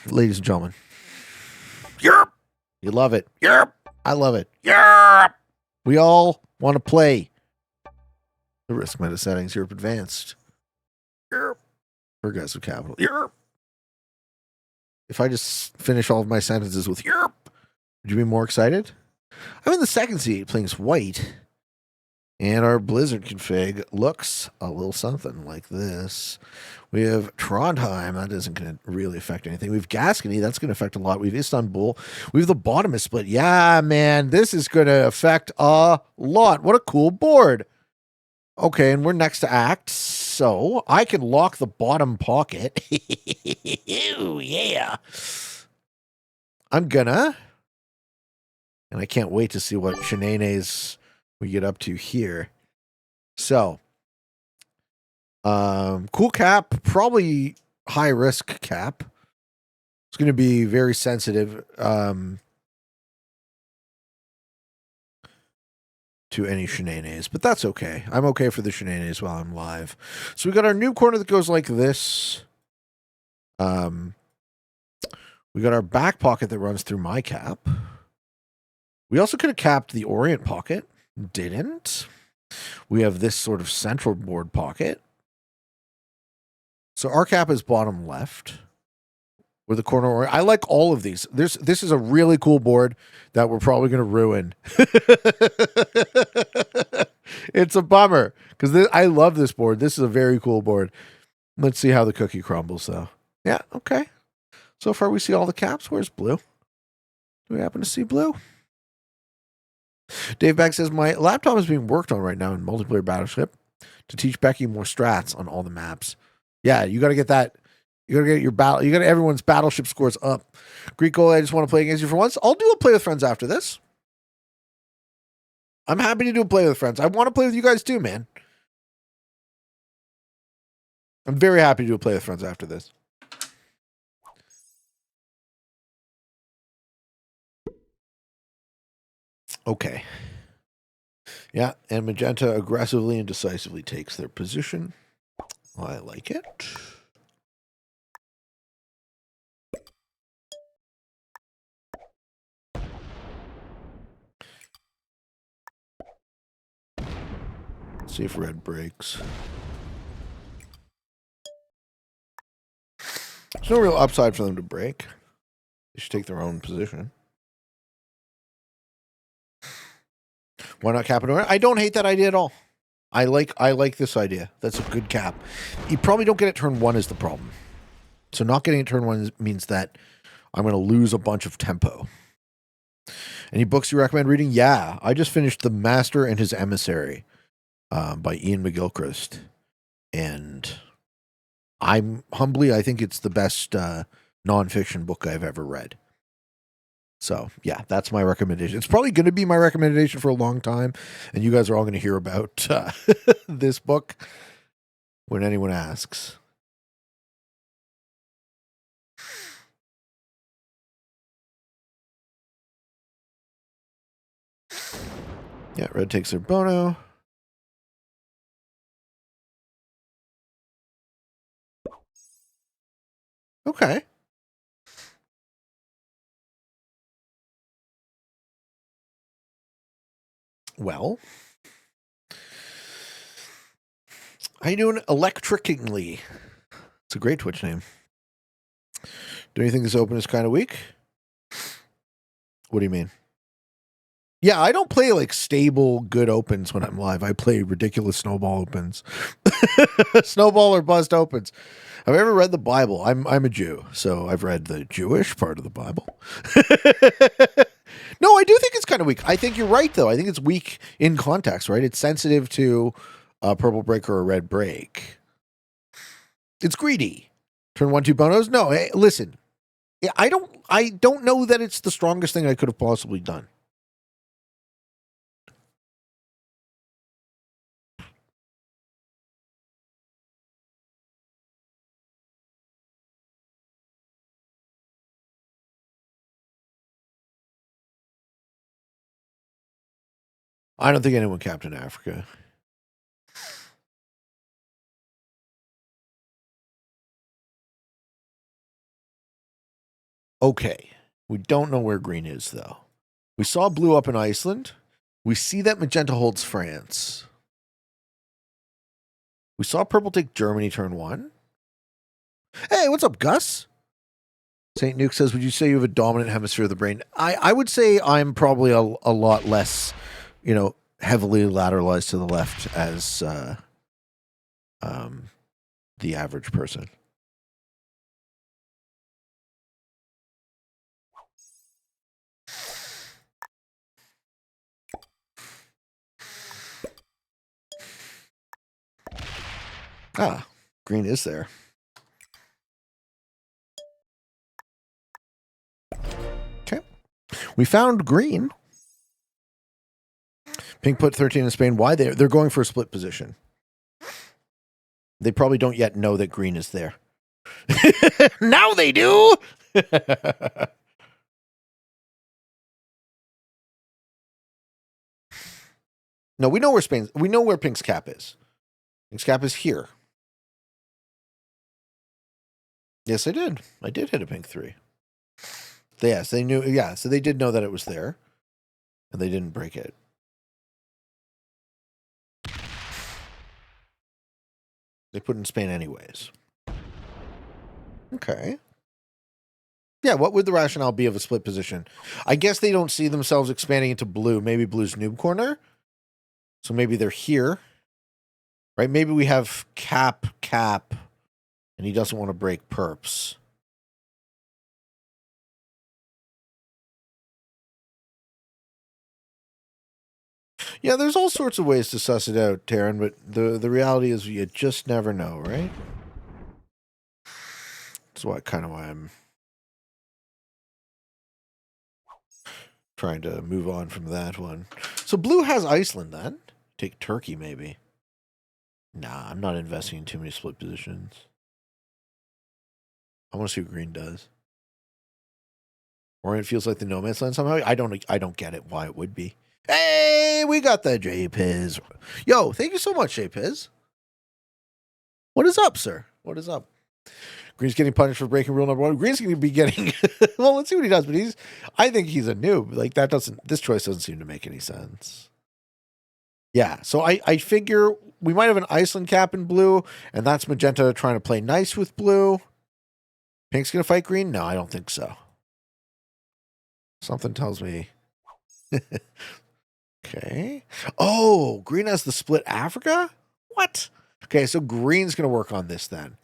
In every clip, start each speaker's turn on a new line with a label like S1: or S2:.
S1: ladies and gentlemen.
S2: Yerp.
S1: You love it.
S2: Yerp.
S1: I love it.
S2: Yerp.
S1: We all want to play the risk meta settings Europe Advanced.
S2: Yerp.
S1: Progressive Capital.
S2: Yerp.
S1: If I just finish all of my sentences with
S2: Yerp.
S1: would you be more excited? I'm in the second seat playing as white. And our Blizzard config looks a little something like this. We have Trondheim. That isn't going to really affect anything. We have Gascony. That's going to affect a lot. We have Istanbul. We have the Bottomist split. Yeah, man. This is going to affect a lot. What a cool board. Okay, and we're next to Act. So I can lock the bottom pocket.
S2: Ooh, yeah.
S1: I'm gonna. And I can't wait to see what shenanigans we get up to here. So, cool cap, probably high risk cap. It's going to be very sensitive to any shenanigans, but that's okay. I'm okay for the shenanigans while I'm live. So we got our new corner that goes like this. We got our back pocket that runs through my cap. We also could have capped the Orient pocket. Didn't. We have this sort of central board pocket. So our cap is bottom left. With the corner Orient. I like all of these. This is a really cool board that we're probably going to ruin. It's a bummer because I love this board. This is a very cool board. Let's see how the cookie crumbles, though. Yeah, okay. So far, we see all the caps. Where's blue? Do we happen to see blue? Dave Beck says, my laptop is being worked on right now in multiplayer Battleship to teach Becky more strats on all the maps. Yeah, you got to get that. You got to get your battle. You got everyone's Battleship scores up. Greek Goal, I just want to play against you for once. I'll do a play with friends after this. I'm happy to do a play with friends. I want to play with you guys too, man. I'm very happy to do a play with friends after this. Okay. Yeah, and Magenta aggressively and decisively takes their position. I like it. Let's see if red breaks. There's no real upside for them to break. They should take their own position. Why not cap it? I don't hate that idea at all. I like this idea. That's a good cap. You probably don't get it turn one is the problem. So not getting it turn one means that I'm going to lose a bunch of tempo. Any books you recommend reading? Yeah, I just finished The Master and His Emissary by Ian McGilchrist. And I think it's the best nonfiction book I've ever read. So, yeah, that's my recommendation. It's probably going to be my recommendation for a long time, and you guys are all going to hear about this book when anyone asks. Yeah, red takes their Bono. Okay. Well, how you doing, Electrically? It's a great Twitch name. Do you think this open is kind of weak? What do you mean? Yeah, I don't play like stable, good opens when I'm live. I play ridiculous snowball opens. Snowball or bust opens. Have I ever read the Bible? I'm a Jew, so I've read the Jewish part of the Bible. No, I do think it's kind of weak. I think you're right, though. I think it's weak in context, right? It's sensitive to a purple break or a red break. It's greedy. Turn 1-2 bonos? No, hey, listen. I don't know that it's the strongest thing I could have possibly done. I don't think anyone captained Africa. Okay. We don't know where green is, though. We saw blue up in Iceland. We see that magenta holds France. We saw purple take Germany turn 1. Hey, what's up, Gus? St. Nuke says, would you say you have a dominant hemisphere of the brain? I would say I'm probably a lot less, heavily lateralized to the left as the average person. Ah, green is there. Okay. We found green. Pink put 13 in Spain. Why? They're going for a split position. They probably don't yet know that green is there. Now they do! No, we know where Pink's cap is. Pink's cap is here. Yes, I did. I did hit a pink 3. Yes, they knew. Yeah, so they did know that it was there, and they didn't break it. They put in Spain anyways. Okay. Yeah, what would the rationale be of a split position? I guess they don't see themselves expanding into blue. Maybe blue's noob corner. So maybe they're here. Right? Maybe we have cap, and he doesn't want to break perps. Yeah, there's all sorts of ways to suss it out, Taryn, but the reality is you just never know, right? That's why I'm trying to move on from that one. So blue has Iceland then. Take Turkey, maybe. Nah, I'm not investing in too many split positions. I want to see what green does. Orient feels like the no man's land somehow. I don't get it why it would be. Hey, we got the J-Piz. Yo, thank you so much, J-Piz. What is up, sir? What is up? Green's getting punished for breaking rule number 1. Green's going to be getting... well, let's see what he does. But I think he's a noob. Like, this choice doesn't seem to make any sense. Yeah, so I figure we might have an Iceland cap in blue, and that's magenta trying to play nice with blue. Pink's going to fight green? No, I don't think so. Something tells me... Okay. Oh, green has the split Africa? What? Okay, so green's going to work on this then.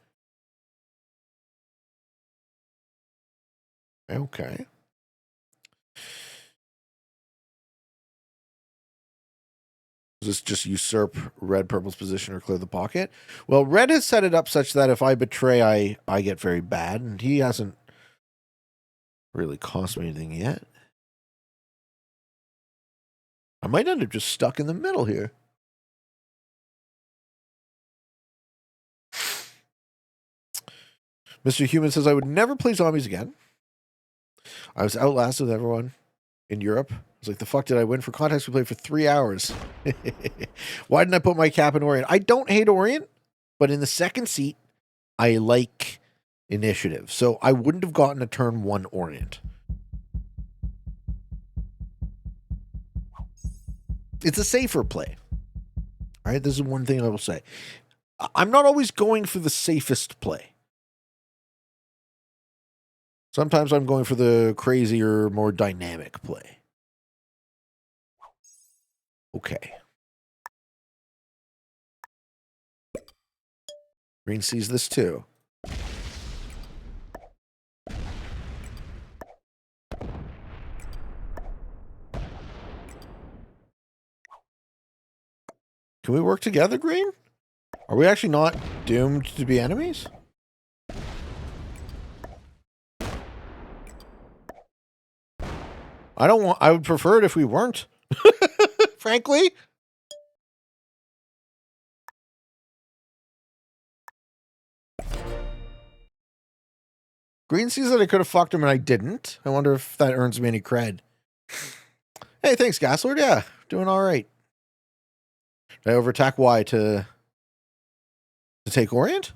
S1: Okay. Does this just usurp red purple's position or clear the pocket? Well, red has set it up such that if I betray, I get very bad, and he hasn't really cost me anything yet. I might end up just stuck in the middle here. Mr. Human says, I would never play zombies again. I was outlasted with everyone in Europe. I was like, the fuck did I win? For context, we played for 3 hours. Why didn't I put my cap in Orient? I don't hate Orient, but in the second seat, I like initiative. So I wouldn't have gotten a turn 1 Orient. It's a safer play. All right, this is one thing I will say. I'm not always going for the safest play. Sometimes I'm going for the crazier, more dynamic play. Okay. Green sees this too. Can we work together, Green? Are we actually not doomed to be enemies? I would prefer it if we weren't. Frankly. Green sees that I could have fucked him and I didn't. I wonder if that earns me any cred. Hey, thanks, Gaslord. Yeah, doing all right. Did I overattack Y to take Orient?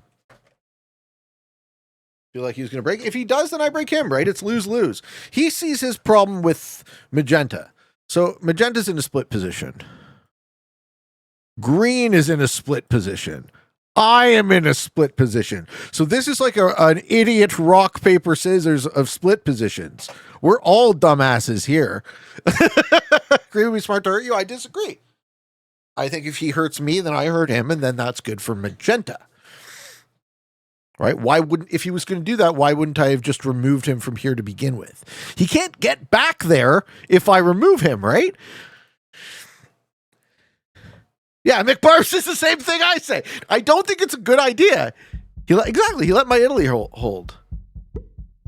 S1: Feel like he was going to break. If he does, then I break him, right? It's lose-lose. He sees his problem with magenta. So magenta's in a split position. Green is in a split position. I am in a split position. So this is like an idiot rock, paper, scissors of split positions. We're all dumbasses here. Green would be smart to hurt you. I disagree. I think if he hurts me, then I hurt him, and then that's good for magenta. Right? Why wouldn't, if he was going to do that, why wouldn't I have just removed him from here to begin with? He can't get back there if I remove him, right? Yeah, McBarb is the same thing I say. I don't think it's a good idea. He let my Italy hold.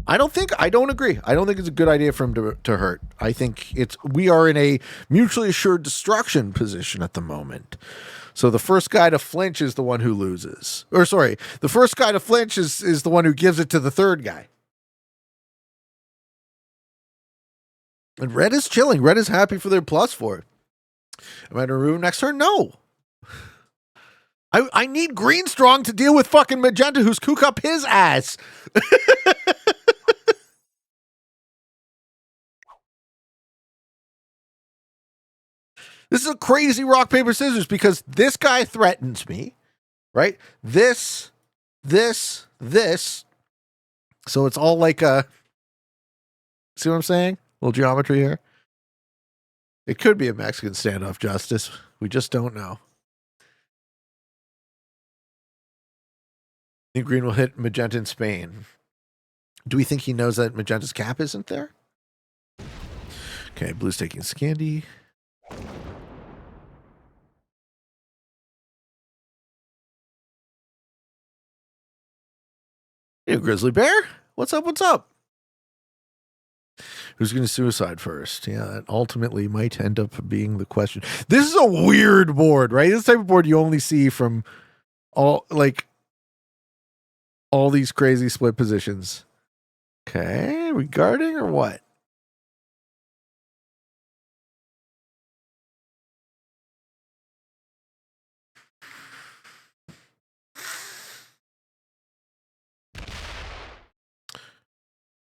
S1: I don't agree. I don't think it's a good idea for him to hurt. I think we are in a mutually assured destruction position at the moment. So the first guy to flinch is the one who loses. Or sorry, the first guy to flinch is the one who gives it to the third guy. And red is chilling. Red is happy for their +4. Am I going to remove him next turn? No. I need green strong to deal with fucking magenta who's kook up his ass. This is a crazy rock, paper, scissors because this guy threatens me, right? This. So it's all like a, see what I'm saying? A little geometry here. It could be a Mexican standoff, Justice. We just don't know. I think green will hit magenta in Spain. Do we think he knows that magenta's cap isn't there? Okay, blue's taking Scandi. Hey, Grizzly Bear. What's up? What's up? Who's going to suicide first? Yeah, that ultimately might end up being the question. This is a weird board, right? This type of board you only see from all these crazy split positions. Okay, we guarding or what?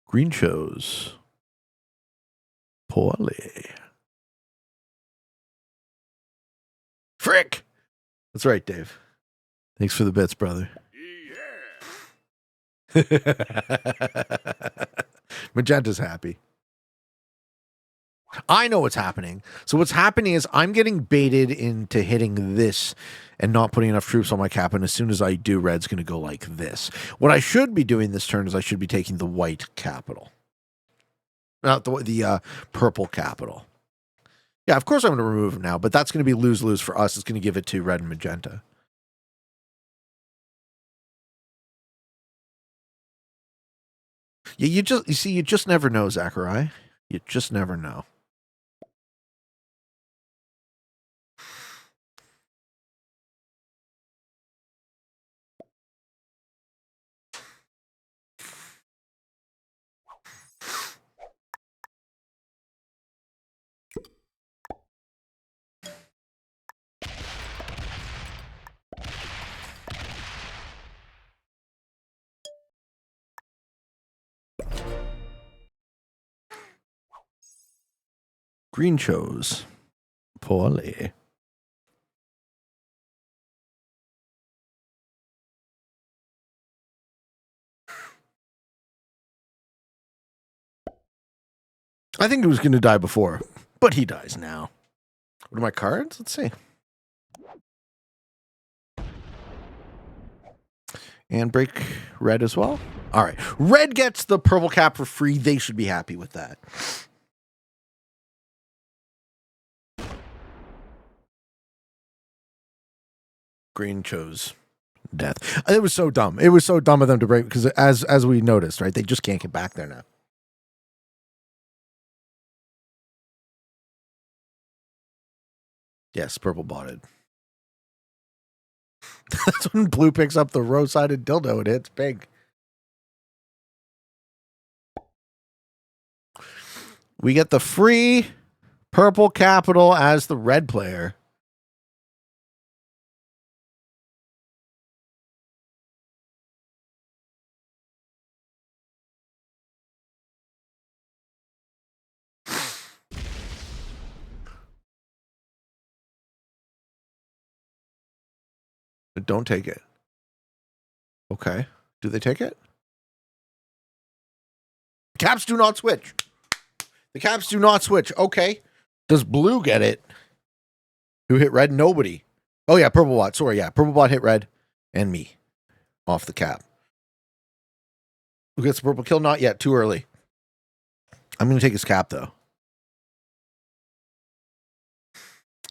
S1: Green chose poorly. Frick! That's right, Dave. Thanks for the bits, brother. Magenta's happy. I know what's happening. So what's happening is I'm getting baited into hitting this and not putting enough troops on my cap, and as soon as I do, red's going to go like this. What I should be doing this turn is I should be taking the white capital. Not the purple capital. Yeah, of course I'm going to remove him now, but that's going to be lose-lose for us. It's going to give it to red and magenta. Yeah, you just never know, Zachariah. You just never know. Green chose poorly. I think he was going to die before, but he dies now. What are my cards? Let's see. And break red as well. All right. Red gets the purple cap for free. They should be happy with that. Green chose death. It was so dumb. It was so dumb of them to break because as we noticed, right? They just can't get back there now. Yes, purple botted. That's when blue picks up the row-sided dildo and hits pink. We get the free purple capital as the red player. Don't take it. Okay. Do they take it? Caps do not switch. The caps do not switch. Okay. Does blue get it? Who hit red? Nobody. Oh, yeah, purple bot. Sorry, yeah. Purple bot hit red and me off the cap. Who gets the purple kill? Not yet. Too early. I'm going to take his cap, though.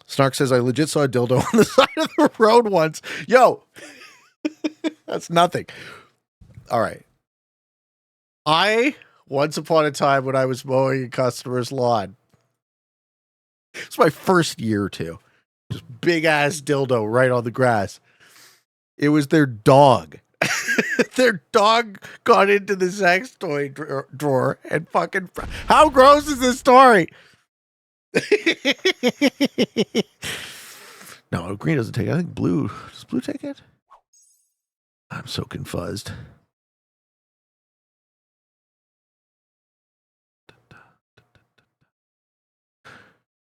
S1: Snark says, I legit saw a dildo on the side of the road once. Yo, that's nothing. All right. Once upon a time when I was mowing a customer's lawn, it's my first year or two, just big ass dildo right on the grass. It was their dog. Their dog got into the sex toy drawer and fucking. How gross is this story? No, green doesn't take it. I think blue. Does blue take it? I'm so confused.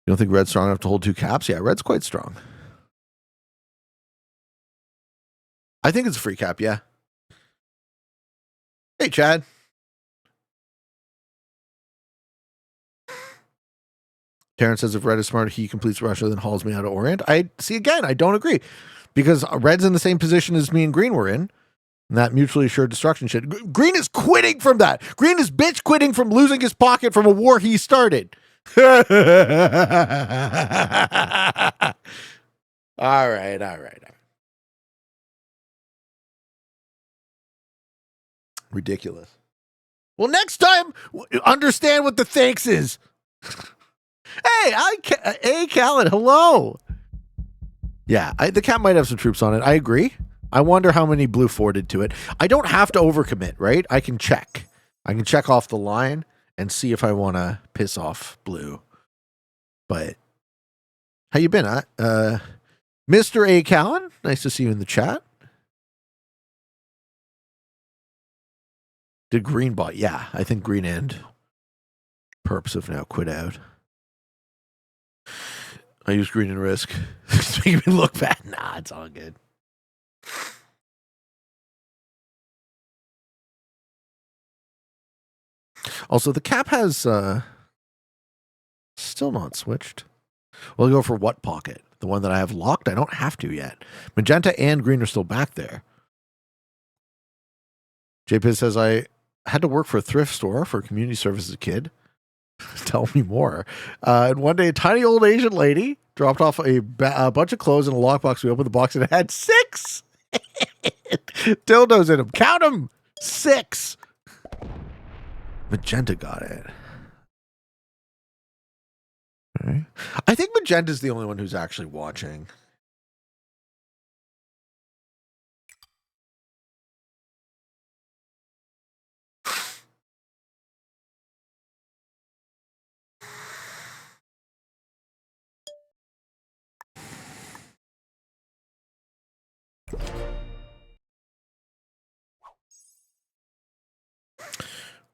S1: You don't think red's strong enough to hold 2 caps? Yeah, red's quite strong. I think it's a free cap, yeah. Hey, Chad. Terrence says if red is smarter, he completes Russia, then hauls me out of Orient. I see again, I don't agree. Because red's in the same position as me and green were in. And that mutually assured destruction shit. Green is quitting from that. Green is bitch quitting from losing his pocket from a war he started. All right. Ridiculous. Well, next time, understand what the thanks is. Hey, hey, Callan, hello. Yeah, the cap might have some troops on it. I agree. I wonder how many blue forwarded to it. I don't have to overcommit, right? I can check. I can check off the line and see if I want to piss off blue. But how you been? Mr. A. Callan, nice to see you in the chat. Did green bot? Yeah, I think green and perps have now quit out. I use green and risk. It's making me look bad. Nah, it's all good. Also, the cap has still not switched. We'll go for what pocket? The one that I have locked? I don't have to yet. Magenta and green are still back there. JP says, I had to work for a thrift store for community service as a kid. Tell me more. And one day, a tiny old Asian lady dropped off a bunch of clothes in a lockbox. We opened the box and it had 6 dildos in them. Count them! 6. Magenta got it. Okay. I think Magenta's the only one who's actually watching.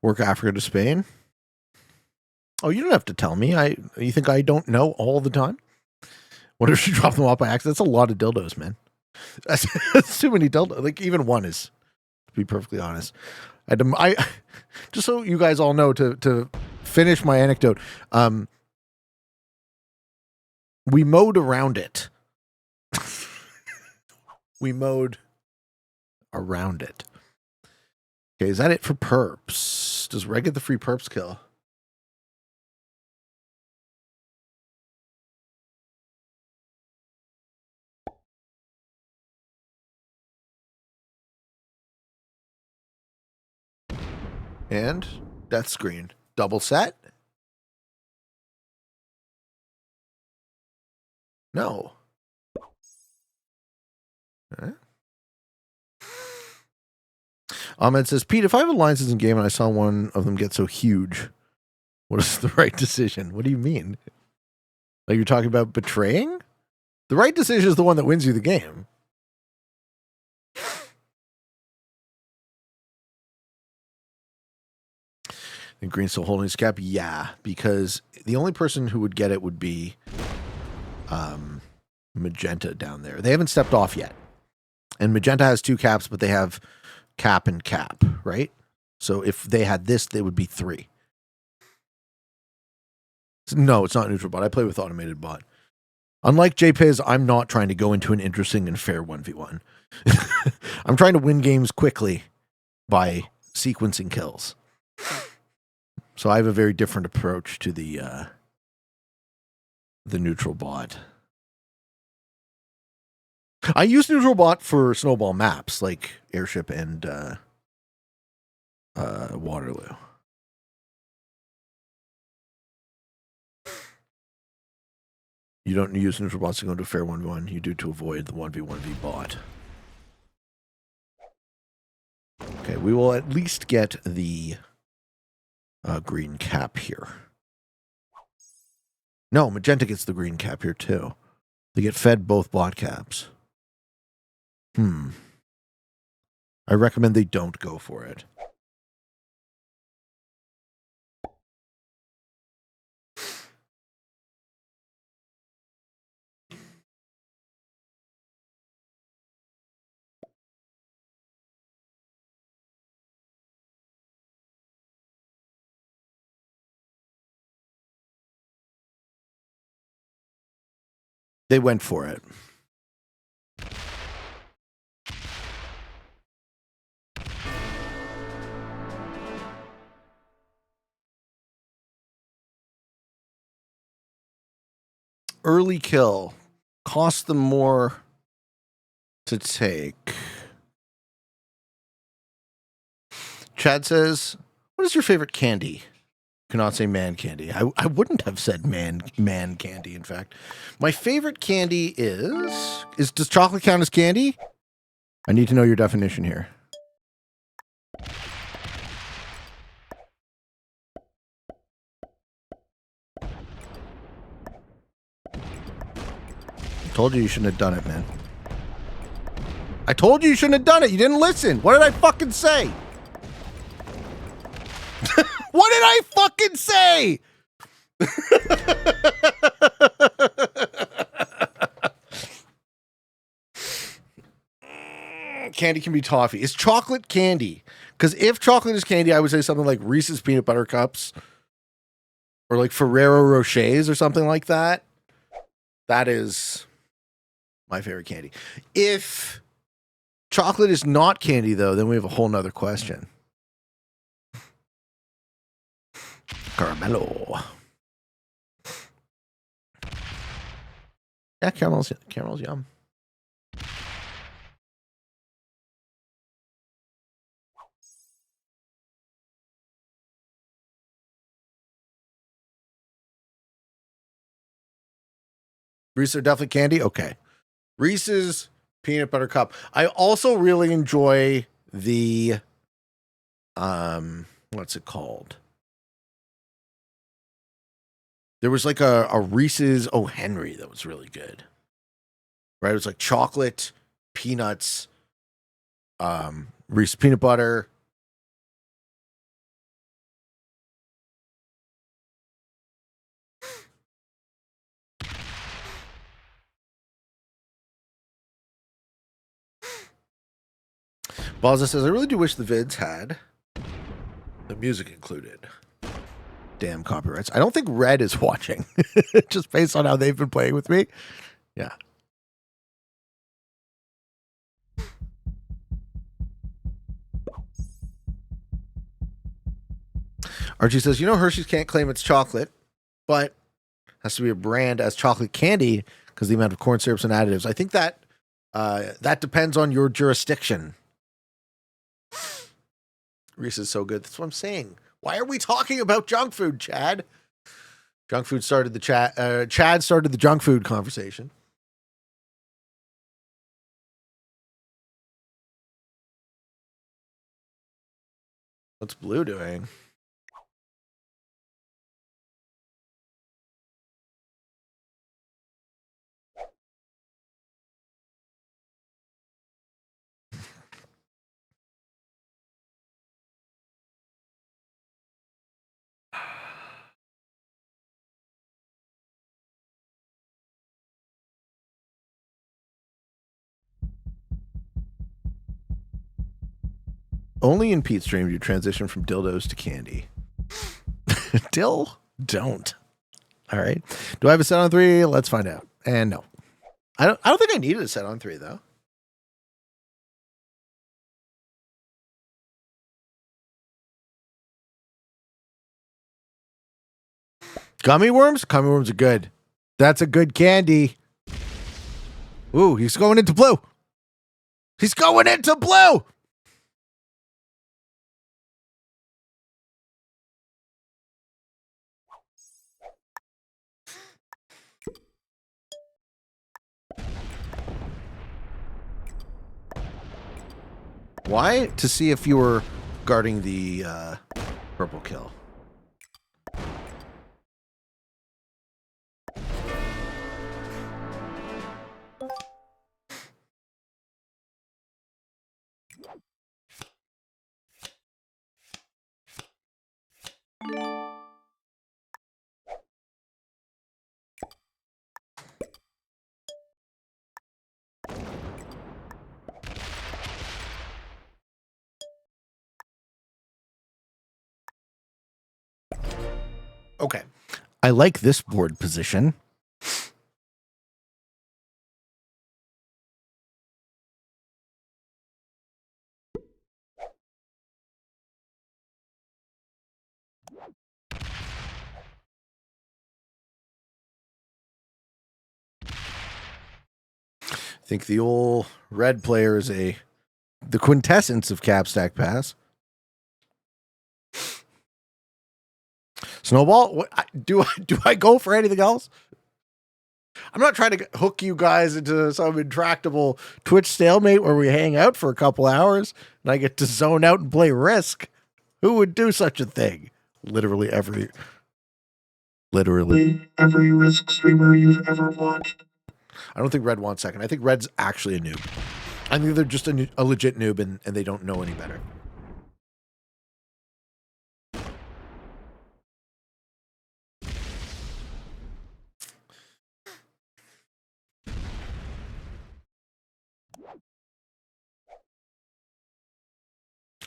S1: Work Africa to Spain. Oh, you don't have to tell me. You think I don't know all the time? What if she dropped them off by accident? That's a lot of dildos, man. That's too many dildos. Like even one is, to be perfectly honest. I just so you guys all know to finish my anecdote. We mowed around it. We mowed around it. Okay, is that it for perps? Does Red get the free perps kill? And death screen. Double set? No. Okay. Ahmed says, Pete, if I have alliances in game and I saw one of them get so huge, what is the right decision? What do you mean? Like you're talking about betraying? The right decision is the one that wins you the game. And Green's still holding his cap? Yeah, because the only person who would get it would be Magenta down there. They haven't stepped off yet. And magenta has 2 caps, but they have cap and cap, right? So if they had this, they would be 3. No, it's not neutral bot. I play with automated bot. Unlike JPiz, I'm not trying to go into an interesting and fair 1v1. I'm trying to win games quickly by sequencing kills. So I have a very different approach to the neutral bot. I use neutral bot for snowball maps like Airship and Waterloo. You don't use neutral bots to go into a fair 1v1. You do to avoid the 1v1v bot. Okay, we will at least get the green cap here. No, magenta gets the green cap here too. They get fed both bot caps. I recommend they don't go for it. They went for it. Early kill costs them more to take. Chad says, what is your favorite candy? Cannot say man candy. I wouldn't have said man candy, in fact. My favorite candy is does chocolate count as candy? I need to know your definition here. I told you shouldn't have done it, man. I told you shouldn't have done it. You didn't listen. What did I fucking say? What did I fucking say? Candy can be toffee. It's chocolate candy. Because if chocolate is candy, I would say something like Reese's Peanut Butter Cups or like Ferrero Rochers or something like that. That is my favorite candy. If chocolate is not candy, though, then we have a whole nother question. Caramello. Yeah, caramel's yum. Reese's are definitely candy? Okay. Reese's Peanut Butter Cup. I also really enjoy the, what's it called? There was like a Reese's O. Henry that was really good. Right? It was like chocolate, peanuts, Reese's peanut butter. Balza says, I really do wish the vids had the music included. Damn copyrights. I don't think Red is watching, just based on how they've been playing with me. Yeah. Archie says, Hershey's can't claim it's chocolate, but has to be a brand as chocolate candy because the amount of corn syrups and additives. I think that that depends on your jurisdiction. Reese is so good. That's what I'm saying. Why are we talking about junk food, Chad? Junk food started the chat. Chad started the junk food conversation. What's Blue doing? Only in Pete's stream do you transition from dildos to candy. Dill? Don't. All right. Do I have a set on 3? Let's find out. And no. I don't think I needed a set on 3 though. Gummy worms? Gummy worms are good. That's a good candy. Ooh, he's going into blue. He's going into blue. Why? To see if you were guarding the purple kill. Okay. I like this board position. I think the old red player is the quintessence of cap stack pass. Snowball? What, do I go for anything else? I'm not trying to hook you guys into some intractable Twitch stalemate where we hang out for a couple hours and I get to zone out and play Risk. Who would do such a thing? Literally every
S3: Risk streamer you've ever watched.
S1: I don't think Red wants second. I think Red's actually a noob. I think they're just a legit noob and they don't know any better.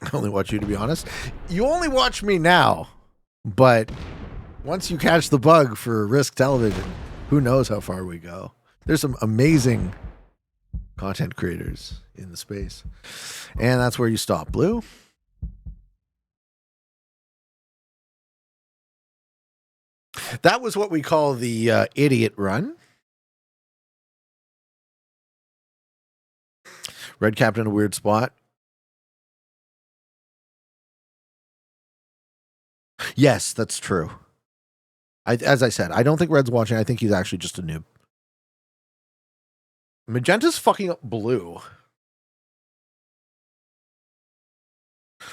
S1: I only watch you, to be honest. You only watch me now, but once you catch the bug for Risk Television, who knows how far we go. There's some amazing content creators in the space. And that's where you stop. Blue? That was what we call the idiot run. Red capped in a weird spot. Yes, that's true. As I said, I don't think Red's watching. I think he's actually just a noob. Magenta's fucking up blue.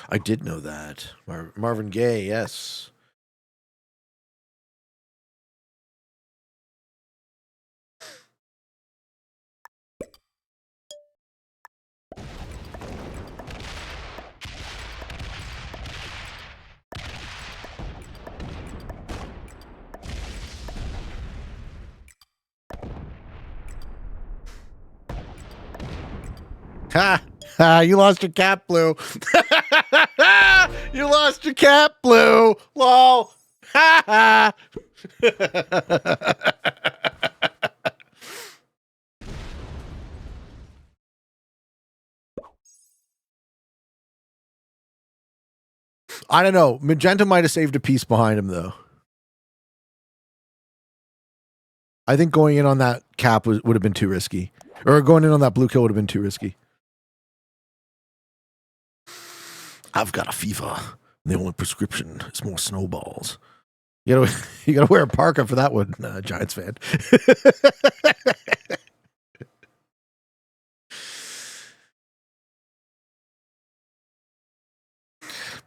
S1: I did know that. Marvin Gaye, yes. Ha! Ha! You lost your cap, Blue. You lost your cap, Blue. Lol. Ha ha! I don't know. Magenta might have saved a piece behind him, though. I think going in on that cap would have been too risky. Or going in on that blue kill would have been too risky. I've got a fever. The only prescription is more snowballs. You gotta wear a parka for that one, Giants fan.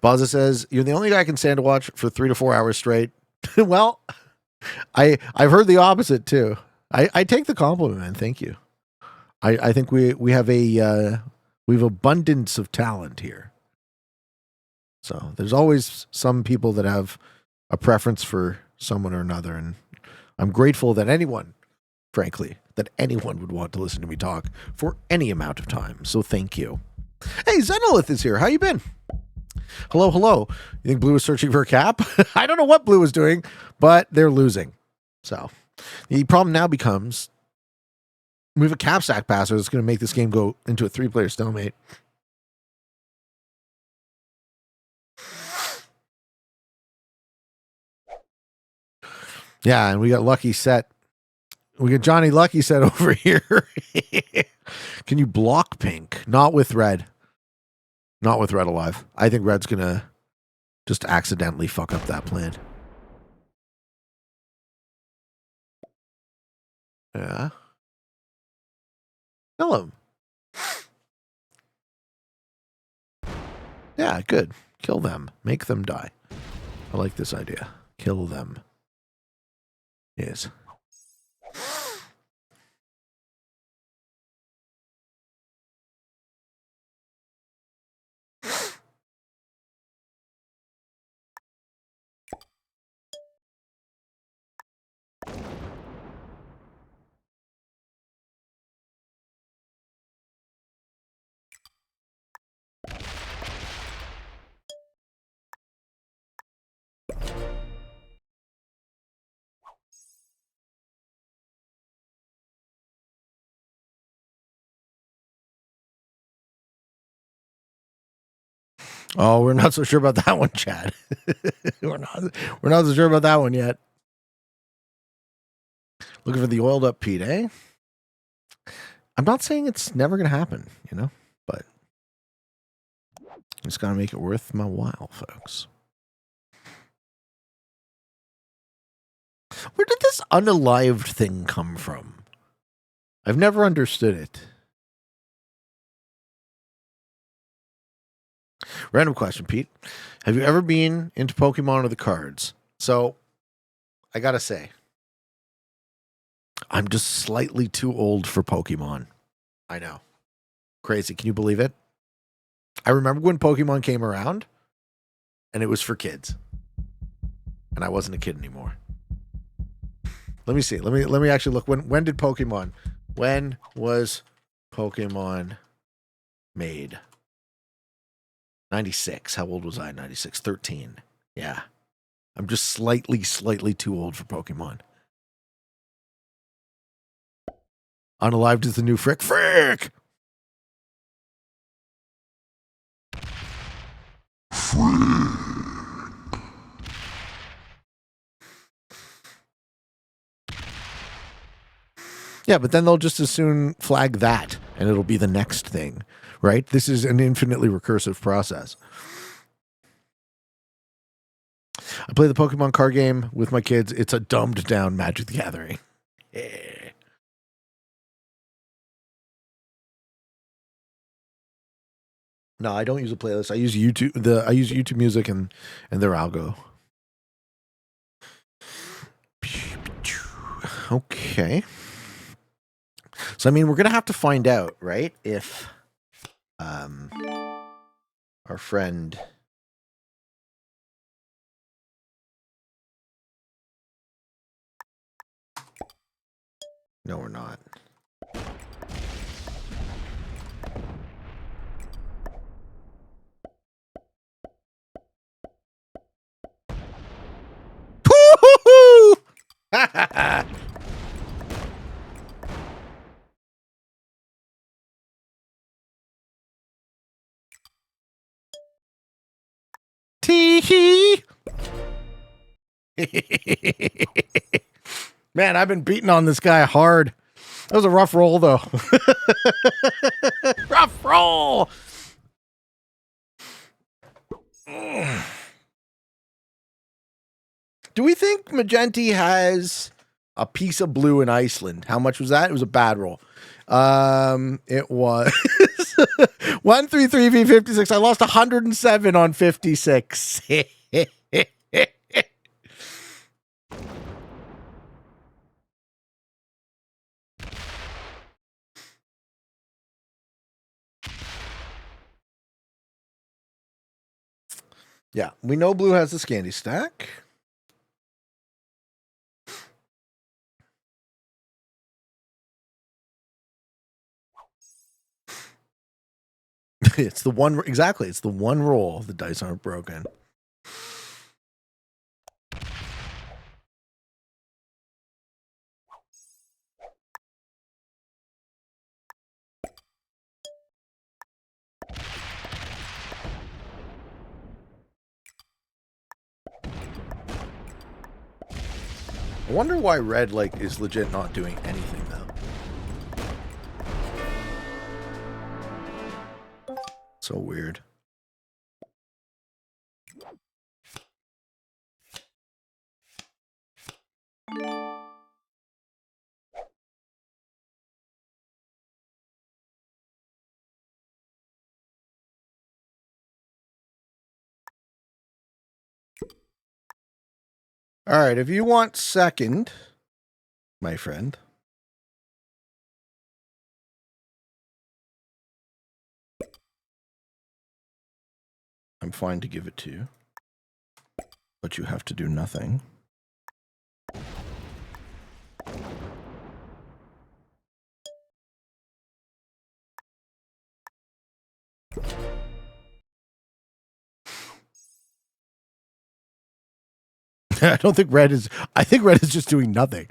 S1: Baza says, you're the only guy I can stand to watch for 3 to 4 hours straight. Well, I've heard the opposite too. I take the compliment, man. Thank you. I think we have abundance of talent here. So there's always some people that have a preference for someone or another, and I'm grateful that anyone would want to listen to me talk for any amount of time. So thank you. Hey, Zenolith is here. How you been? Hello, hello. You think Blue is searching for a cap? I don't know what Blue is doing, but they're losing. So the problem now becomes we have a cap sack passer that's going to make this game go into a 3-player stalemate. Yeah, and we got Lucky set. We got Johnny Lucky set over here. Can you block pink? Not with red. Not with red alive. I think red's going to just accidentally fuck up that plan. Yeah. Kill him. Yeah, good. Kill them. Make them die. I like this idea. Kill them. Yes. Oh, we're not so sure about that one, Chad. we're not so sure about that one yet. Looking for the oiled up Pete, eh? I'm not saying it's never going to happen, you know, but just got to make it worth my while, folks. Where did this unalived thing come from? I've never understood it. Random question, Pete. Have you ever been into Pokemon or the cards? So, I got to say, I'm just slightly too old for Pokemon. I know. Crazy. Can you believe it? I remember when Pokemon came around and it was for kids. And I wasn't a kid anymore. Let me see. Let me actually look. When did Pokemon? When was Pokemon made? 96. How old was I? 96. 13. Yeah. I'm just slightly too old for Pokemon. Unalived is the new Frick. Frick! Yeah, but then they'll just as soon flag that, and it'll be the next thing, right? This is an infinitely recursive process. I play the Pokemon card game with my kids. It's a dumbed down Magic the Gathering. Yeah. No, I don't use a playlist. I use YouTube. I use YouTube Music and their algo. Okay. So I mean, we're gonna have to find out, right? If our friend No, we're not. Tee-hee. Man, I've been beating on this guy hard. That was a rough roll, though. Rough roll. Do we think Magenti has a piece of blue in Iceland? How much was that? It was a bad roll. It was 133 v 56. I lost 107 on 56. Yeah, we know blue has the Scandy stack. It's the one, exactly. It's the one roll. The dice aren't broken. I wonder why red like is legit not doing anything though. So weird. All right, if you want second, my friend. I'm fine to give it to you. But you have to do nothing. I don't think red is. I think red is just doing nothing.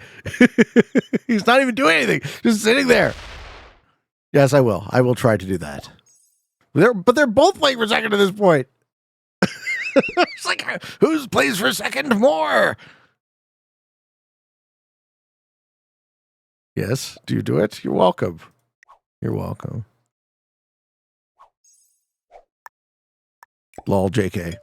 S1: He's not even doing anything. Just sitting there. Yes, I will. I will try to do that. But they're both playing for second at this point. It's like, who's plays for second more? Yes. Do you do it? You're welcome. You're welcome. Lol, JK.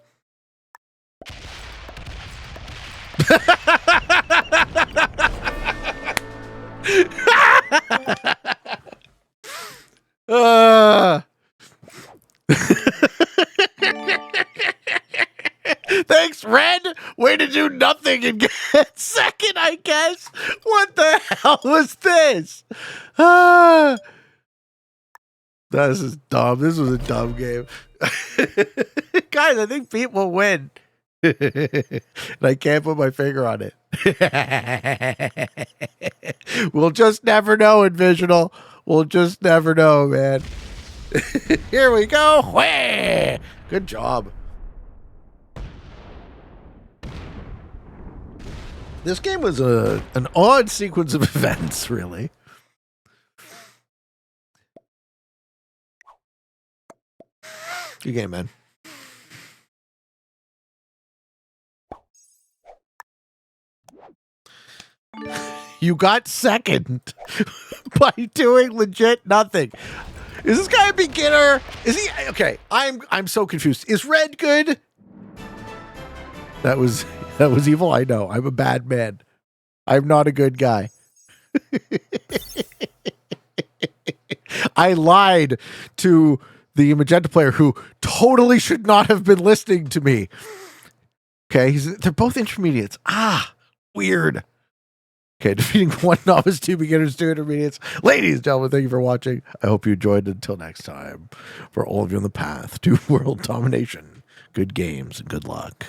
S1: Thanks, Red. Way to do nothing and get second, I guess. What the hell was this? This is dumb. This was a dumb game. Guys, I think Pete will win. And I can't put my finger on it. We'll just never know, Envisional. We'll just never know, man. Here we go. Whee! Good job. This game was an odd sequence of events, really. Good game, man. You got second by doing legit nothing. Is this guy a beginner? Is he okay? I'm so confused. Is red good? That was evil. I know. I'm a bad man. I'm not a good guy. I lied to the magenta player who totally should not have been listening to me. Okay, they're both intermediates. Weird. Okay, defeating one novice, two beginners, two intermediates. Ladies and gentlemen, thank you for watching. I hope you enjoyed it. Until next time, for all of you on the path to world domination, good games and good luck.